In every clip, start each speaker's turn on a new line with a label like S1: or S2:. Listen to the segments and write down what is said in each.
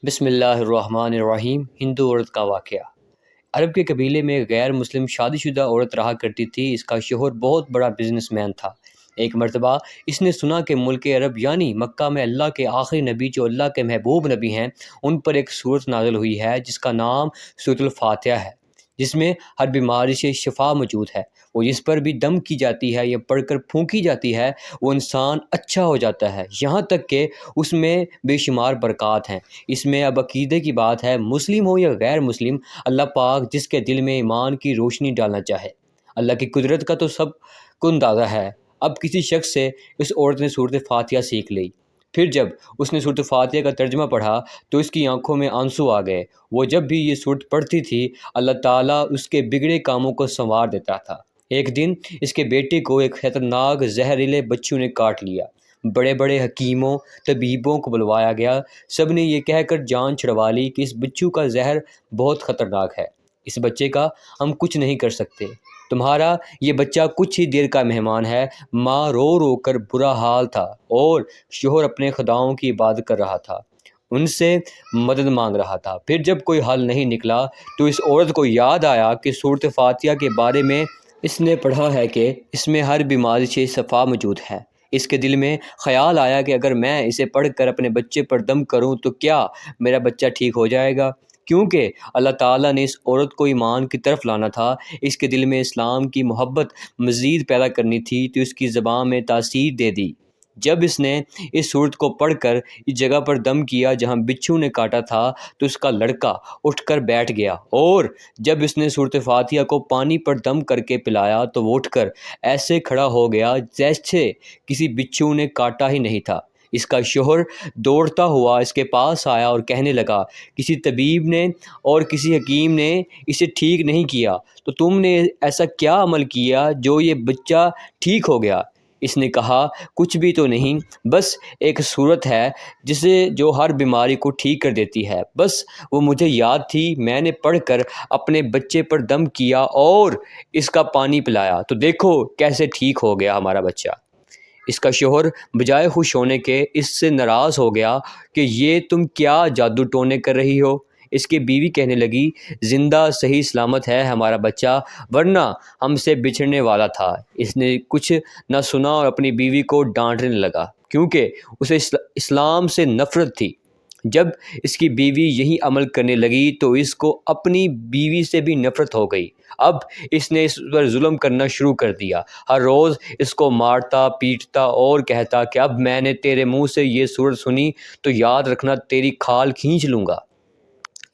S1: بسم اللہ الرحمن الرحیم۔ ہندو عورت کا واقعہ۔ عرب کے قبیلے میں ایک غیر مسلم شادی شدہ عورت رہا کرتی تھی۔ اس کا شوہر بہت بڑا بزنس مین تھا۔ ایک مرتبہ اس نے سنا کہ ملک عرب یعنی مکہ میں اللہ کے آخری نبی جو اللہ کے محبوب نبی ہیں ان پر ایک سورت نازل ہوئی ہے جس کا نام سورۃ الفاتحہ ہے، جس میں ہر بیماری سے شفا موجود ہے۔ وہ جس پر بھی دم کی جاتی ہے یا پڑھ کر پھونکی جاتی ہے وہ انسان اچھا ہو جاتا ہے، یہاں تک کہ اس میں بے شمار برکات ہیں۔ اس میں اب عقیدے کی بات ہے، مسلم ہو یا غیر مسلم، اللہ پاک جس کے دل میں ایمان کی روشنی ڈالنا چاہے۔ اللہ کی قدرت کا تو سب کو اندازہ ہے۔ اب کسی شخص سے اس عورت نے سورۃ فاتحہ سیکھ لی۔ پھر جب اس نے سورۃ فاتحہ کا ترجمہ پڑھا تو اس کی آنکھوں میں آنسو آ گئے۔ وہ جب بھی یہ سورت پڑھتی تھی اللہ تعالیٰ اس کے بگڑے کاموں کو سنوار دیتا تھا۔ ایک دن اس کے بیٹے کو ایک خطرناک زہریلے بچھو نے کاٹ لیا۔ بڑے بڑے حکیموں طبیبوں کو بلوایا گیا۔ سب نے یہ کہہ کر جان چھڑوا لی کہ اس بچھو کا زہر بہت خطرناک ہے، اس بچے کا ہم کچھ نہیں کر سکتے، تمہارا یہ بچہ کچھ ہی دیر کا مہمان ہے۔ ماں رو رو کر برا حال تھا اور شوہر اپنے خداؤں کی عبادت کر رہا تھا، ان سے مدد مانگ رہا تھا۔ پھر جب کوئی حل نہیں نکلا تو اس عورت کو یاد آیا کہ سورۃ فاتحہ کے بارے میں اس نے پڑھا ہے کہ اس میں ہر بیماری سے شفا موجود ہے۔ اس کے دل میں خیال آیا کہ اگر میں اسے پڑھ کر اپنے بچے پر دم کروں تو کیا میرا بچہ ٹھیک ہو جائے گا؟ کیونکہ اللہ تعالیٰ نے اس عورت کو ایمان کی طرف لانا تھا، اس کے دل میں اسلام کی محبت مزید پیدا کرنی تھی، تو اس کی زبان میں تاثیر دے دی۔ جب اس نے اس صورت کو پڑھ کر اس جگہ پر دم کیا جہاں بچھو نے کاٹا تھا تو اس کا لڑکا اٹھ کر بیٹھ گیا، اور جب اس نے سورۃ فاتحہ کو پانی پر دم کر کے پلایا تو وہ اٹھ کر ایسے کھڑا ہو گیا جیسے کسی بچھو نے کاٹا ہی نہیں تھا۔ اس کا شوہر دوڑتا ہوا اس کے پاس آیا اور کہنے لگا، کسی طبیب نے اور کسی حکیم نے اسے ٹھیک نہیں کیا، تو تم نے ایسا کیا عمل کیا جو یہ بچہ ٹھیک ہو گیا؟ اس نے کہا، کچھ بھی تو نہیں، بس ایک صورت ہے جو ہر بیماری کو ٹھیک کر دیتی ہے، بس وہ مجھے یاد تھی، میں نے پڑھ کر اپنے بچے پر دم کیا اور اس کا پانی پلایا، تو دیکھو کیسے ٹھیک ہو گیا ہمارا بچہ۔ اس کا شوہر بجائے خوش ہونے کے اس سے ناراض ہو گیا کہ یہ تم کیا جادو ٹونے کر رہی ہو؟ اس کی بیوی کہنے لگی، زندہ صحیح سلامت ہے ہمارا بچہ، ورنہ ہم سے بچھڑنے والا تھا۔ اس نے کچھ نہ سنا اور اپنی بیوی کو ڈانٹنے لگا کیونکہ اسے اسلام سے نفرت تھی۔ جب اس کی بیوی یہی عمل کرنے لگی تو اس کو اپنی بیوی سے بھی نفرت ہو گئی۔ اب اس نے اس پر ظلم کرنا شروع کر دیا، ہر روز اس کو مارتا پیٹتا اور کہتا کہ اب میں نے تیرے منہ سے یہ صورت سنی تو یاد رکھنا تیری کھال کھینچ لوں گا۔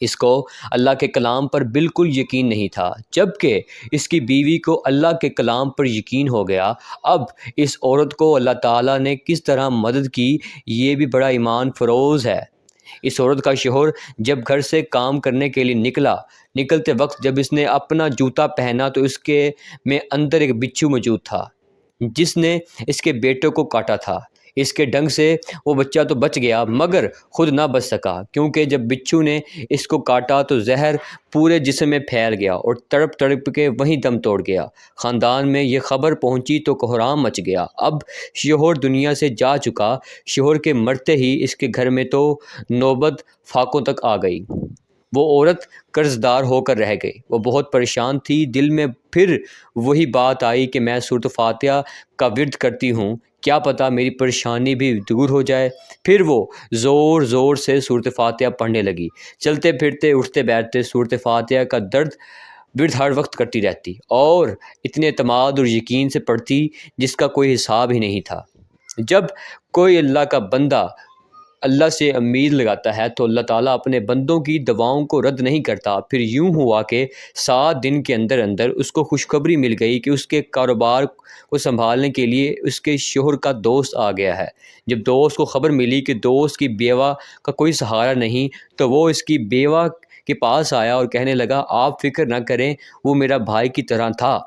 S1: اس کو اللہ کے کلام پر بالکل یقین نہیں تھا، جبکہ اس کی بیوی کو اللہ کے کلام پر یقین ہو گیا۔ اب اس عورت کو اللہ تعالیٰ نے کس طرح مدد کی، یہ بھی بڑا ایمان فروز ہے۔ اس عورت کا شوہر جب گھر سے کام کرنے کے لیے نکلتے وقت جب اس نے اپنا جوتا پہنا تو اس کے میں اندر ایک بچھو موجود تھا جس نے اس کے بیٹے کو کاٹا تھا۔ اس کے ڈنگ سے وہ بچہ تو بچ گیا مگر خود نہ بچ سکا، کیونکہ جب بچھو نے اس کو کاٹا تو زہر پورے جسم میں پھیل گیا اور تڑپ تڑپ کے وہیں دم توڑ گیا۔ خاندان میں یہ خبر پہنچی تو کوہرام مچ گیا۔ اب شوہر دنیا سے جا چکا، شوہر کے مرتے ہی اس کے گھر میں تو نوبت فاقوں تک آ گئی۔ وہ عورت قرض دار ہو کر رہ گئی، وہ بہت پریشان تھی۔ دل میں پھر وہی بات آئی کہ میں سورۃ فاتحہ کا ورد کرتی ہوں، کیا پتہ میری پریشانی بھی دور ہو جائے۔ پھر وہ زور زور سے سورۃ فاتحہ پڑھنے لگی، چلتے پھرتے اٹھتے بیٹھتے سورۃ فاتحہ کا ورد ہر وقت کرتی رہتی اور اتنے اعتماد اور یقین سے پڑھتی جس کا کوئی حساب ہی نہیں تھا۔ جب کوئی اللہ کا بندہ اللہ سے امید لگاتا ہے تو اللہ تعالیٰ اپنے بندوں کی دعاؤں کو رد نہیں کرتا۔ پھر یوں ہوا کہ 7 دن کے اندر اندر اس کو خوشخبری مل گئی کہ اس کے کاروبار کو سنبھالنے کے لیے اس کے شوہر کا دوست آ گیا ہے۔ جب دوست کو خبر ملی کہ دوست کی بیوہ کا کوئی سہارا نہیں تو وہ اس کی بیوہ کے پاس آیا اور کہنے لگا، آپ فکر نہ کریں، وہ میرا بھائی کی طرح تھا،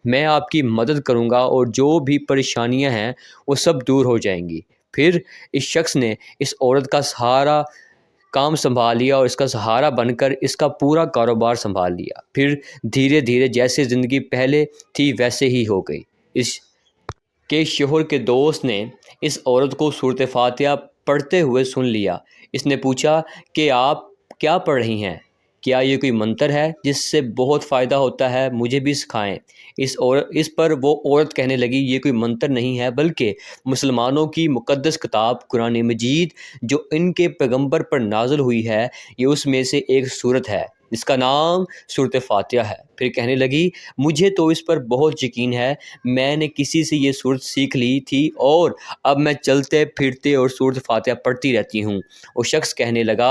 S1: میں آپ کی مدد کروں گا اور جو بھی پریشانیاں ہیں وہ سب دور ہو جائیں گی۔ پھر اس شخص نے اس عورت کا سہارا کام سنبھال لیا اور اس کا سہارا بن کر اس کا پورا کاروبار سنبھال لیا۔ پھر دھیرے دھیرے جیسے زندگی پہلے تھی ویسے ہی ہو گئی۔ اس کے شوہر کے دوست نے اس عورت کو سورۃ فاتحہ پڑھتے ہوئے سن لیا۔ اس نے پوچھا کہ آپ کیا پڑھ رہی ہیں؟ کیا یہ کوئی منتر ہے جس سے بہت فائدہ ہوتا ہے؟ مجھے بھی سکھائیں۔ اس پر وہ عورت کہنے لگی یہ کوئی منتر نہیں ہے بلکہ مسلمانوں کی مقدس کتاب قرآن مجید جو ان کے پیغمبر پر نازل ہوئی ہے، یہ اس میں سے ایک صورت ہے جس کا نام سورۃ فاتحہ ہے۔ پھر کہنے لگی مجھے تو اس پر بہت یقین ہے، میں نے کسی سے یہ صورت سیکھ لی تھی اور اب میں چلتے پھرتے اور سورۃ فاتحہ پڑھتی رہتی ہوں۔ وہ شخص کہنے لگا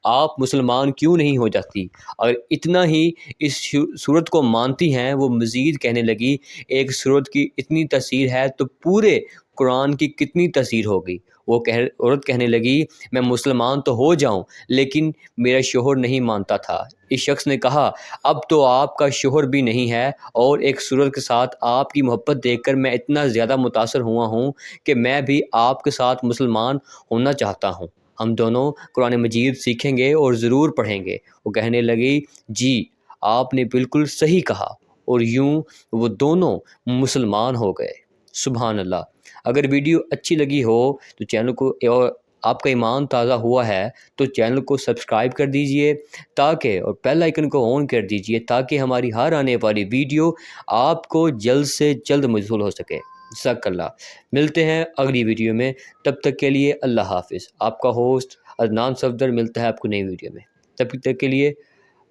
S1: آپ مسلمان کیوں نہیں ہو جاتی؟ اور اتنا ہی اس صورت کو مانتی ہیں؟ وہ مزید کہنے لگی ایک صورت کی اتنی تاثیر ہے تو پورے قرآن کی کتنی تاثیر ہوگی؟ وہ عورت کہنے لگی میں مسلمان تو ہو جاؤں لیکن میرا شوہر نہیں مانتا تھا۔ اس شخص نے کہا اب تو آپ کا شوہر بھی نہیں ہے اور ایک صورت کے ساتھ آپ کی محبت دیکھ کر میں اتنا زیادہ متاثر ہوا ہوں کہ میں بھی آپ کے ساتھ مسلمان ہونا چاہتا ہوں۔ ہم دونوں قرآن مجید سیکھیں گے اور ضرور پڑھیں گے۔ وہ کہنے لگی جی آپ نے بالکل صحیح کہا، اور یوں وہ دونوں مسلمان ہو گئے۔ سبحان اللہ۔ اگر ویڈیو اچھی لگی ہو تو چینل کو، اور آپ کا ایمان تازہ ہوا ہے تو چینل کو سبسکرائب کر دیجئے تاکہ، اور بیل آئیکن کو آن کر دیجئے تاکہ ہماری ہر آنے والی ویڈیو آپ کو جلد سے جلد موصول ہو سکے۔ جزاک اللہ۔ ملتے ہیں اگلی ویڈیو میں، تب تک کے لیے اللہ حافظ۔ آپ کا ہوسٹ عدنان صفدر ملتا ہے آپ کو نئی ویڈیو میں، تب تک کے لیے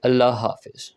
S1: اللہ حافظ۔